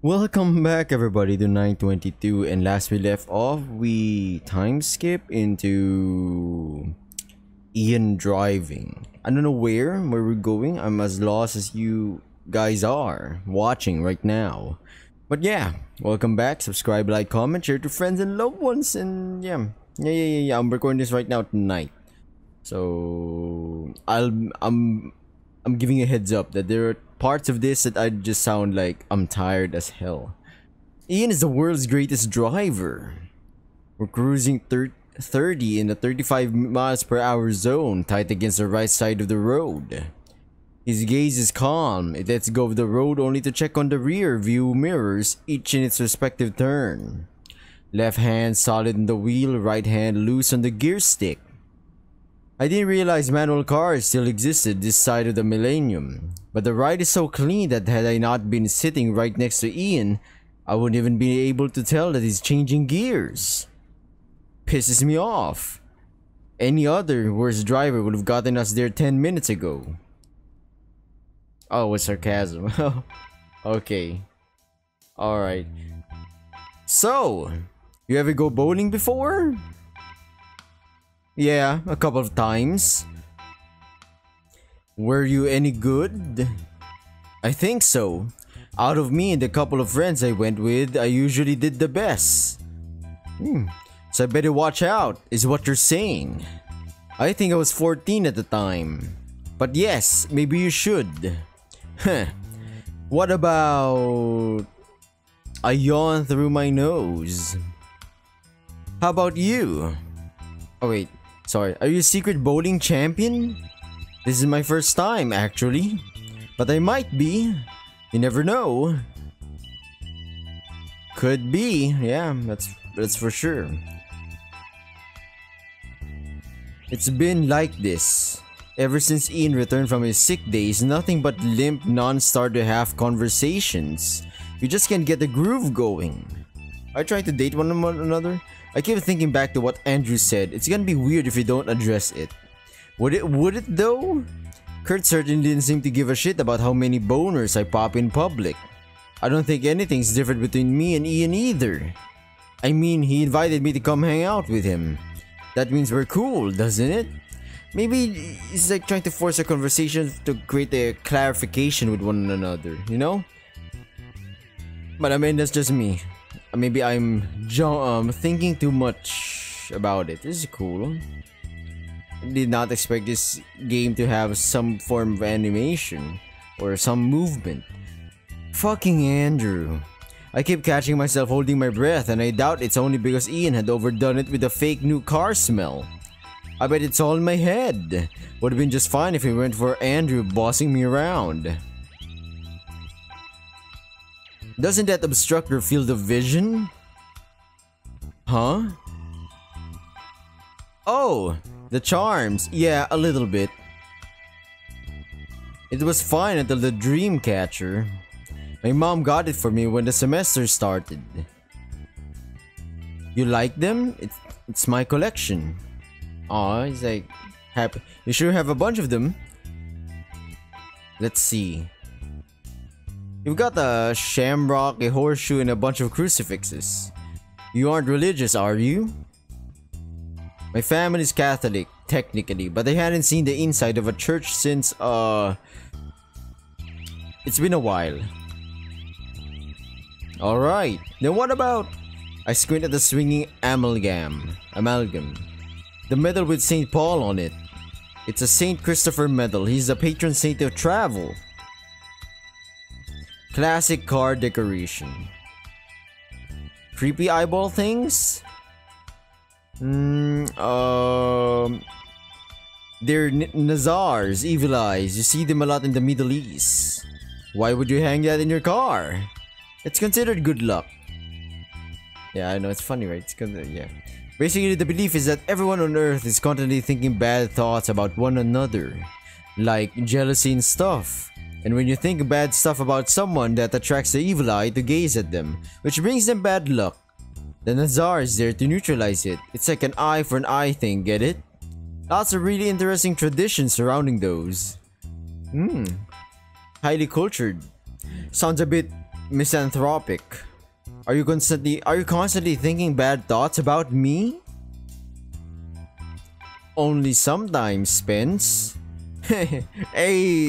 Welcome back everybody to 922, and last we left off we time skip into Ian driving. I don't know where we're going. I'm as lost as you guys are watching right now. But yeah, welcome back. Subscribe, like, comment, share to friends and loved ones, and yeah. I'm recording this right now tonight. So I'm giving a heads up that there are parts of this that I just sound like I'm tired as hell. Ian is the world's greatest driver. We're cruising 30 in the 35 miles per hour zone, tight against the right side of the road. His gaze is calm. It lets go of the road only to check on the rear view mirrors, each in its respective turn. Left hand solid in the wheel, right hand loose on the gear stick. I didn't realize manual cars still existed this side of the millennium, but the ride is so clean that had I not been sitting right next to Ian, I wouldn't even be able to tell that he's changing gears. Pisses me off. Any other worse driver would have gotten us there 10 minutes ago. Oh, it's sarcasm. Okay. Alright. So, you ever go bowling before? Yeah, a couple of times. Were you any good? I think so. Out of me and the couple of friends I went with, I usually did the best. So I better watch out, is what you're saying. I think I was 14 at the time. But yes, maybe you should. Huh. What about... I yawn through my nose. How about you? Oh wait. Sorry, are you a secret bowling champion? This is my first time, actually. But I might be. You never know. Could be, yeah, that's for sure. It's been like this. Ever since Ian returned from his sick days, nothing but limp, non-starter half conversations. You just can't get the groove going. Are you trying to date one another? I keep thinking back to what Andrew said. It's gonna be weird if you don't address it. Would it though? Kurt certainly didn't seem to give a shit about how many boners I pop in public. I don't think anything's different between me and Ian either. I mean, he invited me to come hang out with him. That means we're cool, doesn't it? Maybe he's like trying to force a conversation to create a clarification with one another, you know? But I mean, that's just me. Maybe I'm thinking too much about it. This is cool. I did not expect this game to have some form of animation or some movement. Fucking Andrew. I keep catching myself holding my breath, and I doubt it's only because Ian had overdone it with the fake new car smell. I bet it's all in my head. Would have been just fine if it weren't for Andrew bossing me around. Doesn't that obstruct your field of vision? Huh? Oh, the charms. Yeah, a little bit. It was fine until the dream catcher. My mom got it for me when the semester started. You like them? It's my collection. Aw, he's like happy. You sure have a bunch of them. Let's see. You've got a shamrock, a horseshoe, and a bunch of crucifixes. You aren't religious, are you? My family's Catholic, technically, but I hadn't seen the inside of a church since, it's been a while. Alright, then what about... I squint at the swinging amalgam. The medal with St. Paul on it. It's a St. Christopher medal. He's the patron saint of travel. Classic car decoration. Creepy eyeball things? They're Nazars, evil eyes. You see them a lot in the Middle East. Why would you hang that in your car? It's considered good luck. Yeah, I know, it's funny, right? It's yeah. Basically, the belief is that everyone on Earth is constantly thinking bad thoughts about one another. Like jealousy and stuff. And when you think bad stuff about someone, that attracts the evil eye to gaze at them, which brings them bad luck. The Nazar is there to neutralize it. It's like an eye for an eye thing, get it? Lots of really interesting traditions surrounding those. Highly cultured. Sounds a bit misanthropic? Are you constantly thinking bad thoughts about me? Only sometimes, Spence. Hey,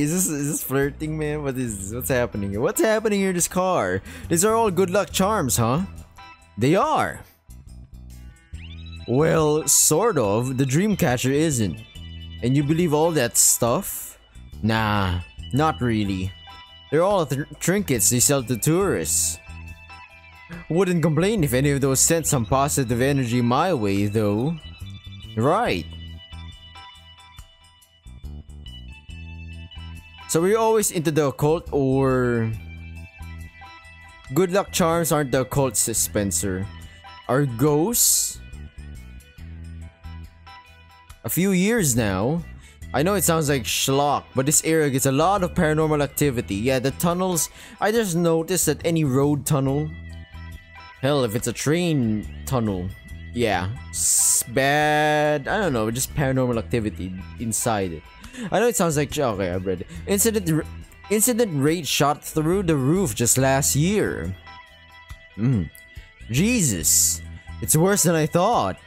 is this flirting, man? What's happening here? What's happening here in this car? These are all good luck charms, huh? They are. Well, sort of. The Dreamcatcher isn't. And you believe all that stuff? Nah, not really. They're all trinkets they sell to tourists. Wouldn't complain if any of those sent some positive energy my way, though. Right. So were you always into the occult, or... Good luck charms aren't the occult, Spencer. Are ghosts? A few years now. I know it sounds like schlock, but this area gets a lot of paranormal activity. Yeah, the tunnels, I just noticed that any road tunnel, hell, if it's a train tunnel, yeah, bad, I don't know, just paranormal activity inside it. I know it sounds like, okay, I've read it. Incident rate shot through the roof just last year. Jesus, it's worse than I thought.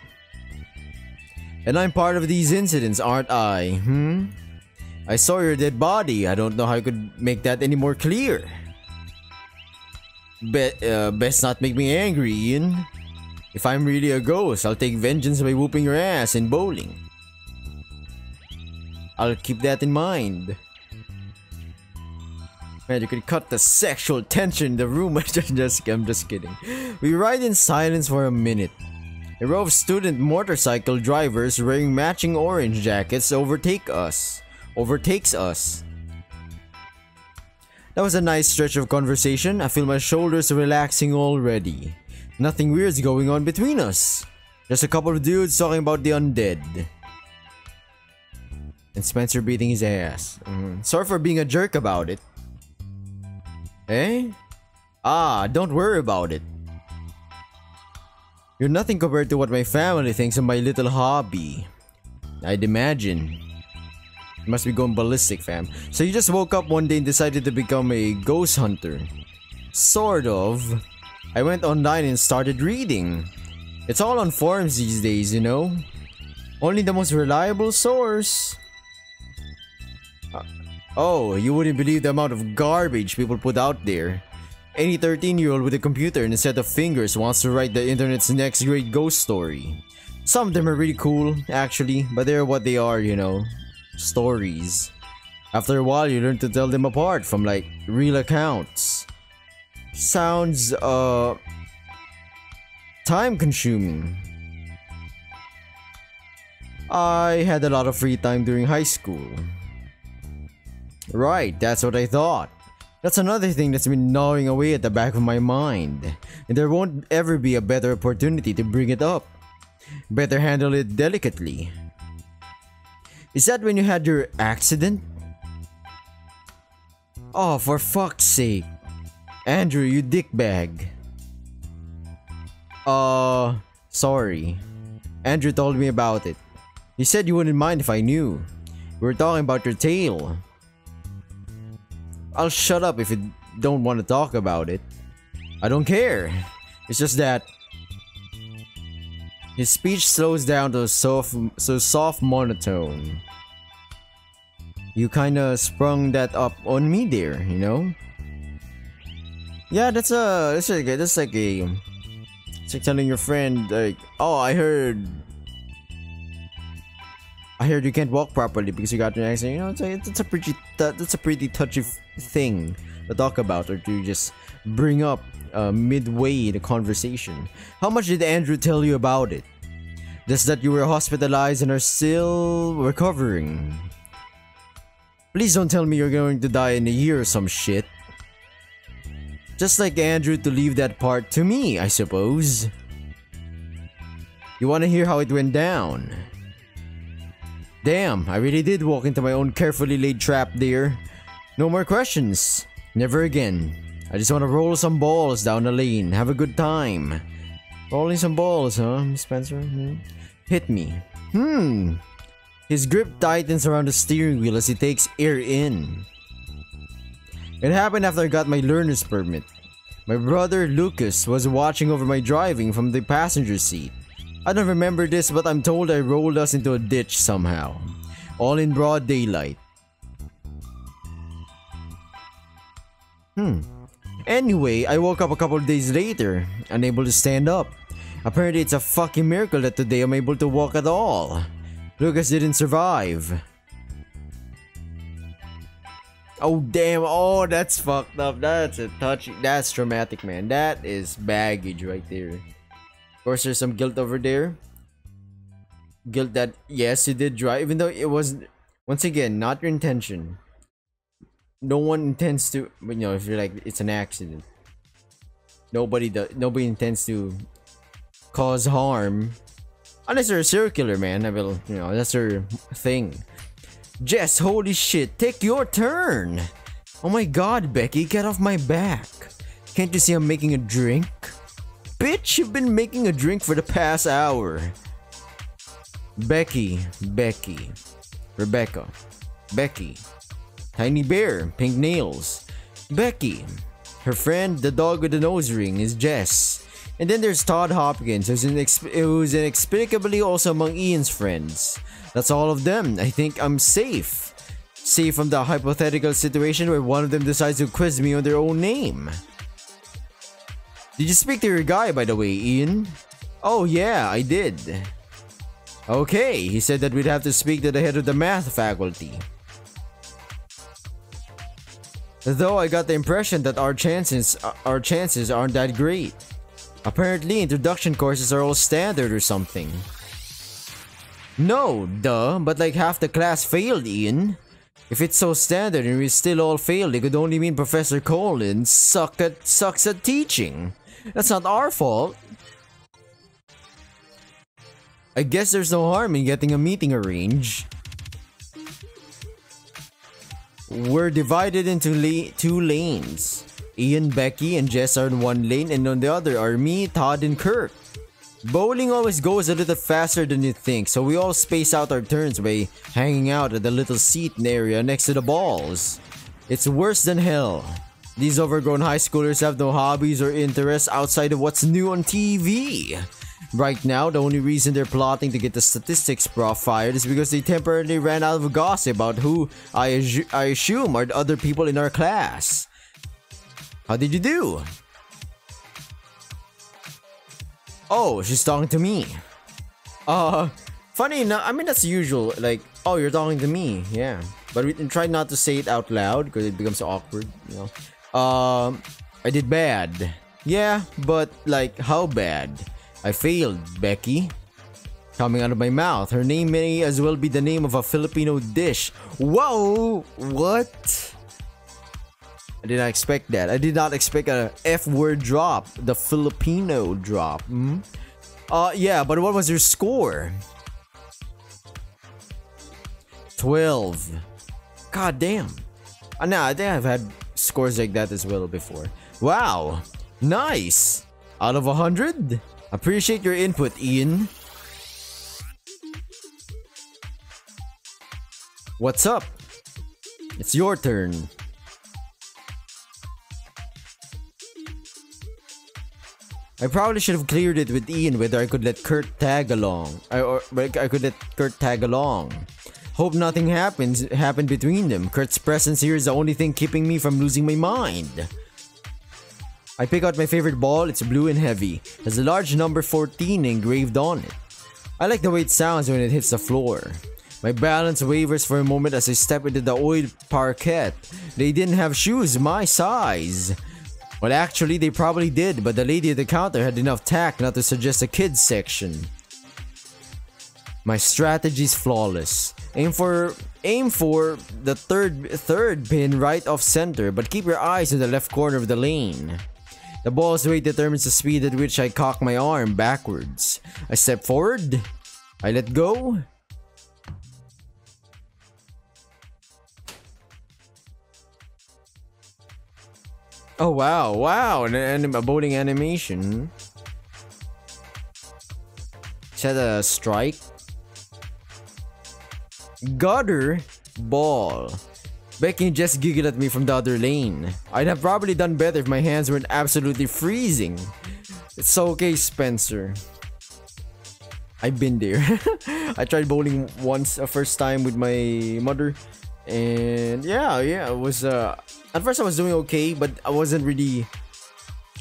And I'm part of these incidents, aren't I? I saw your dead body. I don't know how I could make that any more clear. Best not make me angry, Ian. If I'm really a ghost, I'll take vengeance by whooping your ass in bowling. I'll keep that in mind. Man, you could cut the sexual tension in the room. I'm just kidding. We ride in silence for a minute. A row of student motorcycle drivers wearing matching orange jackets overtakes us. That was a nice stretch of conversation. I feel my shoulders relaxing already. Nothing weird's going on between us. Just a couple of dudes talking about the undead. And Spencer beating his ass. Sorry for being a jerk about it. Eh? Ah, don't worry about it. You're nothing compared to what my family thinks of my little hobby. I'd imagine. You must be going ballistic, fam. So you just woke up one day and decided to become a ghost hunter. Sort of. I went online and started reading. It's all on forums these days, you know? Only the most reliable source. Oh, you wouldn't believe the amount of garbage people put out there. Any 13-year-old with a computer and a set of fingers wants to write the internet's next great ghost story. Some of them are really cool, actually, but they're what they are, you know. Stories. After a while, you learn to tell them apart from, like, real accounts. Sounds, time-consuming. I had a lot of free time during high school. Right, that's what I thought. That's another thing that's been gnawing away at the back of my mind. And there won't ever be a better opportunity to bring it up. Better handle it delicately. Is that when you had your accident? Oh, for fuck's sake. Andrew, you dickbag. Sorry. Andrew told me about it. He said you wouldn't mind if I knew. We were talking about your tail. I'll shut up if you don't want to talk about it. I don't care. It's just that his speech slows down to soft monotone. You kinda sprung that up on me there, you know? Yeah, that's like telling your friend like, oh, I heard you can't walk properly because you got an accident. You know, that's a pretty touchy thing to talk about or to just bring up midway in the conversation. How much did Andrew tell you about it? Just that you were hospitalized and are still recovering. Please don't tell me you're going to die in a year or some shit. Just like Andrew to leave that part to me, I suppose. You wanna hear how it went down? Damn, I really did walk into my own carefully laid trap there. No more questions. Never again. I just want to roll some balls down the lane. Have a good time. Rolling some balls, huh, Spencer? Hit me. His grip tightens around the steering wheel as he takes air in. It happened after I got my learner's permit. My brother Lucas was watching over my driving from the passenger seat. I don't remember this, but I'm told I rolled us into a ditch somehow. All in broad daylight. Anyway, I woke up a couple of days later, unable to stand up. Apparently it's a fucking miracle that today I'm able to walk at all. Lucas didn't survive. Oh damn, oh that's fucked up. That's a touchy, that's traumatic, man. That is baggage right there. Of course there's some guilt over there. Guilt that, yes, you did drive, even though it was, once again, not your intention. No one intends to, you know, if you're like, it's an accident. Nobody intends to cause harm. Unless they're a circular, man. I will, you know, that's their thing. Jess, holy shit, take your turn. Oh my god, Becky, get off my back. Can't you see I'm making a drink? Bitch, you've been making a drink for the past hour. Becky, Rebecca, Becky, Tiny Bear, pink nails, Becky, her friend, the dog with the nose ring, is Jess. And then there's Todd Hopkins, who's inexplicably also among Ian's friends. That's all of them. I think I'm safe. Safe from the hypothetical situation where one of them decides to quiz me on their own name. Did you speak to your guy, by the way, Ian? Oh yeah, I did. Okay, he said that we'd have to speak to the head of the math faculty. Though I got the impression that our chances aren't that great. Apparently, introduction courses are all standard or something. No, duh, but like half the class failed, Ian. If it's so standard and we still all failed, it could only mean Professor Colin sucks at teaching. That's not our fault. I guess there's no harm in getting a meeting arranged. We're divided into two lanes. Ian, Becky, and Jess are in one lane, and on the other are me, Todd, and Kirk. Bowling always goes a little faster than you think, so we all space out our turns by hanging out at the little seating area next to the balls. It's worse than hell. These overgrown high schoolers have no hobbies or interests outside of what's new on TV. Right now, the only reason they're plotting to get the statistics prof fired is because they temporarily ran out of gossip about who I assume are the other people in our class. How did you do? Oh, she's talking to me. Funny enough, I mean that's usual, like, oh, you're talking to me, yeah. But we try not to say it out loud because it becomes awkward, you know. I did bad. Yeah, but like, how bad? I failed, Becky. Coming out of my mouth, her name may as well be the name of a Filipino dish. Whoa! What? I did not expect that. I did not expect a F-word drop. The Filipino drop. Yeah, but what was your score? 12. God damn. Nah, I think I've had scores like that as well before. Wow. Nice. Out of 100? Appreciate your input, Ian. What's up? It's your turn. I probably should have cleared it with Ian whether I could let Kurt tag along. I could let Kurt tag along. Hope nothing happened between them. Kurt's presence here is the only thing keeping me from losing my mind. I pick out my favorite ball. It's blue and heavy. Has a large number 14 engraved on it. I like the way it sounds when it hits the floor. My balance wavers for a moment as I step into the oiled parquet. They didn't have shoes my size. Well, actually, they probably did, but the lady at the counter had enough tact not to suggest a kids section. My strategy's flawless. Aim for the third pin right off center, but keep your eyes in the left corner of the lane. The ball's weight determines the speed at which I cock my arm backwards. I step forward. I let go. Oh wow, wow, a bowling animation. Is that a strike? Gutter ball. Becky just giggled at me from the other lane. I'd have probably done better if my hands weren't absolutely freezing. It's okay, Spencer. I've been there. I tried bowling once, first time with my mother. And yeah, it was, at first I was doing okay, but I wasn't really,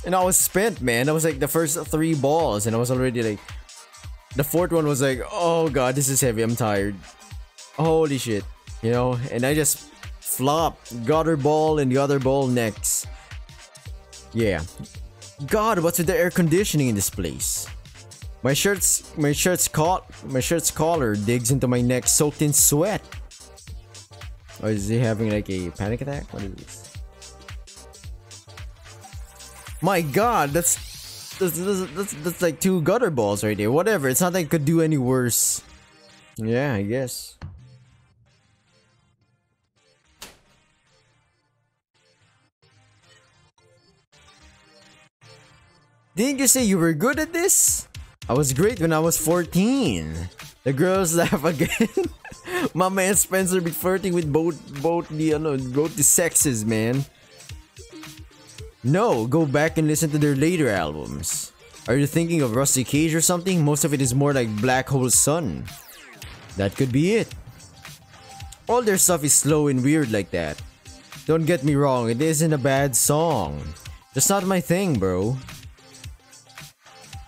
and I was spent, man. I was like the first 3 balls and I was already like, the 4th one was like, oh god, this is heavy, I'm tired. Holy shit, you know, and I just flopped, gutter ball and the other ball next. Yeah. God, what's with the air conditioning in this place? My shirt's collar digs into my neck soaked in sweat. Or is he having like a panic attack? What is this? My god, that's like 2 gutter balls right there. Whatever, it's not like it could do any worse. Yeah, I guess. Didn't you say you were good at this? I was great when I was 14. The girls laugh again. My man Spencer be flirting with both the sexes, man. No, go back and listen to their later albums. Are you thinking of Rusty Cage or something? Most of it is more like Black Hole Sun. That could be it. All their stuff is slow and weird like that. Don't get me wrong, it isn't a bad song. Just not my thing, bro.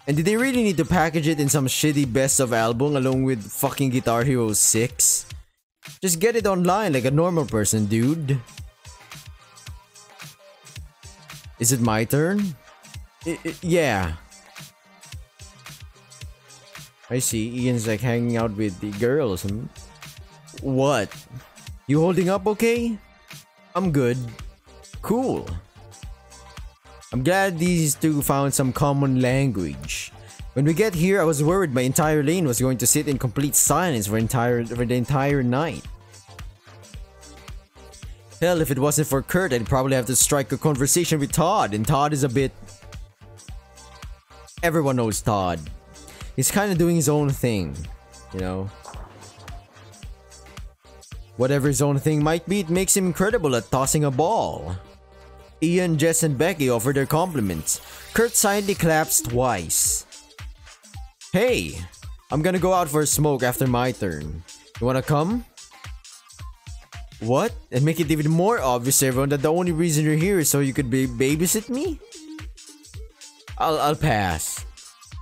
And did they really need to package it in some shitty best of album along with fucking Guitar Hero 6? Just get it online like a normal person, dude. Is it my turn? Yeah. I see, Ian's like hanging out with the girls. What? You holding up okay? I'm good. Cool. I'm glad these two found some common language. When we get here, I was worried my entire lane was going to sit in complete silence for the entire night. Hell, if it wasn't for Kurt, I'd probably have to strike a conversation with Todd, and Todd is a bit... Everyone knows Todd. He's kind of doing his own thing, you know? Whatever his own thing might be, it makes him incredible at tossing a ball. Ian, Jess, and Becky offer their compliments. Kurt silently claps twice. Hey, I'm gonna go out for a smoke after my turn. You wanna come? What? And make it even more obvious to everyone that the only reason you're here is so you could babysit me? I'll pass.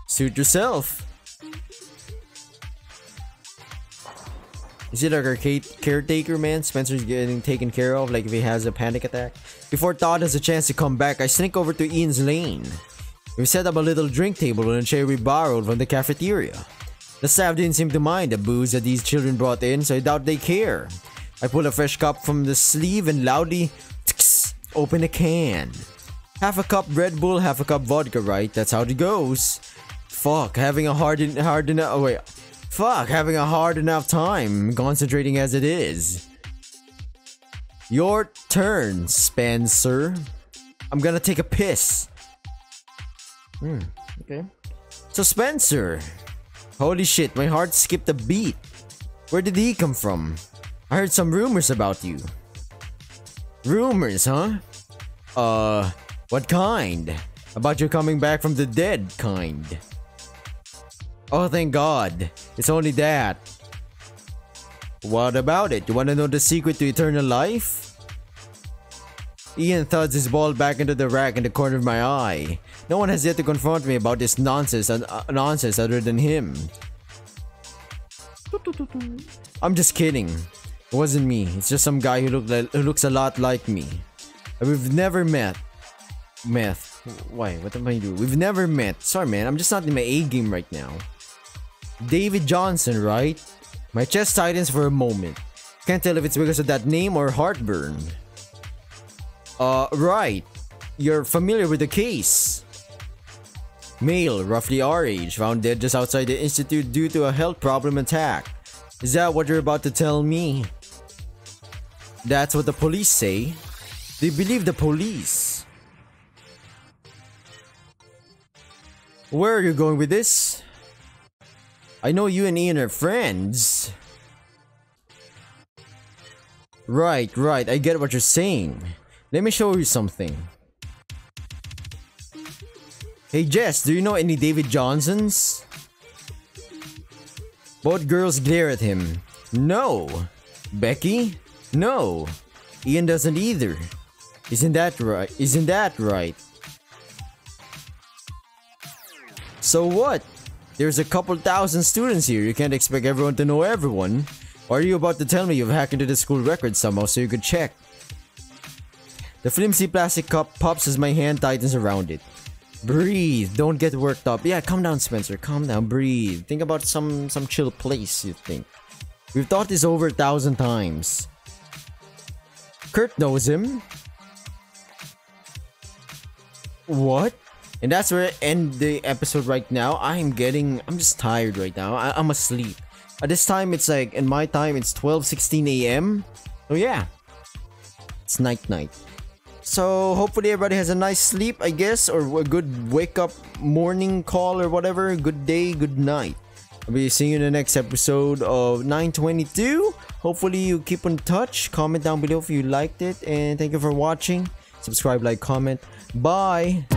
Suit yourself. Is it like our caretaker, man? Spencer's getting taken care of, like if he has a panic attack. Before Todd has a chance to come back, I sneak over to Ian's lane. We set up a little drink table on a chair we borrowed from the cafeteria. The staff didn't seem to mind the booze that these children brought in, so I doubt they care. I pull a fresh cup from the sleeve and loudly open a can. Half a cup Red Bull, half a cup vodka, right? That's how it goes. Fuck, having a hard enough time concentrating as it is. Your turn, Spencer. I'm gonna take a piss. Okay. So Spencer. Holy shit, my heart skipped a beat. Where did he come from? I heard some rumors about you. Rumors, huh? What kind? About you coming back from the dead kind. Oh, thank God. It's only that. What about it? You wanna know the secret to eternal life? Ian thuds his ball back into the rack in the corner of my eye. No one has yet to confront me about this nonsense other than him. I'm just kidding. It wasn't me. It's just some guy who looks a lot like me. We've never met. Why? What am I doing? We've never met. Sorry, man. I'm just not in my A game right now. David Johnson, right? My chest tightens for a moment. Can't tell if it's because of that name or heartburn. Right. You're familiar with the case. Male, roughly our age, found dead just outside the institute due to a health problem attack. Is that what you're about to tell me? That's what the police say. They believe the police. Where are you going with this? I know you and Ian are friends. Right, I get what you're saying. Let me show you something. Hey Jess, do you know any David Johnsons? Both girls glare at him. No. Becky? No. Ian doesn't either. Isn't that right? Isn't that right? So what? There's a couple thousand students here. You can't expect everyone to know everyone. Or are you about to tell me you've hacked into the school record somehow so you could check? The flimsy plastic cup pops as my hand tightens around it. Breathe. Don't get worked up. Yeah, calm down, Spencer. Calm down. Breathe. Think about some chill place you think. We've thought this over 1,000 times. Kurt knows him. What? And that's where I end the episode right now. I'm just tired right now. I'm asleep. At this time, it's like, in my time, it's 12:16 a.m. So yeah. It's night. So hopefully everybody has a nice sleep, I guess, or a good wake up morning call or whatever. Good day, good night. I'll be seeing you in the next episode of 922. Hopefully you keep in touch. Comment down below if you liked it. And thank you for watching. Subscribe, like, comment. Bye.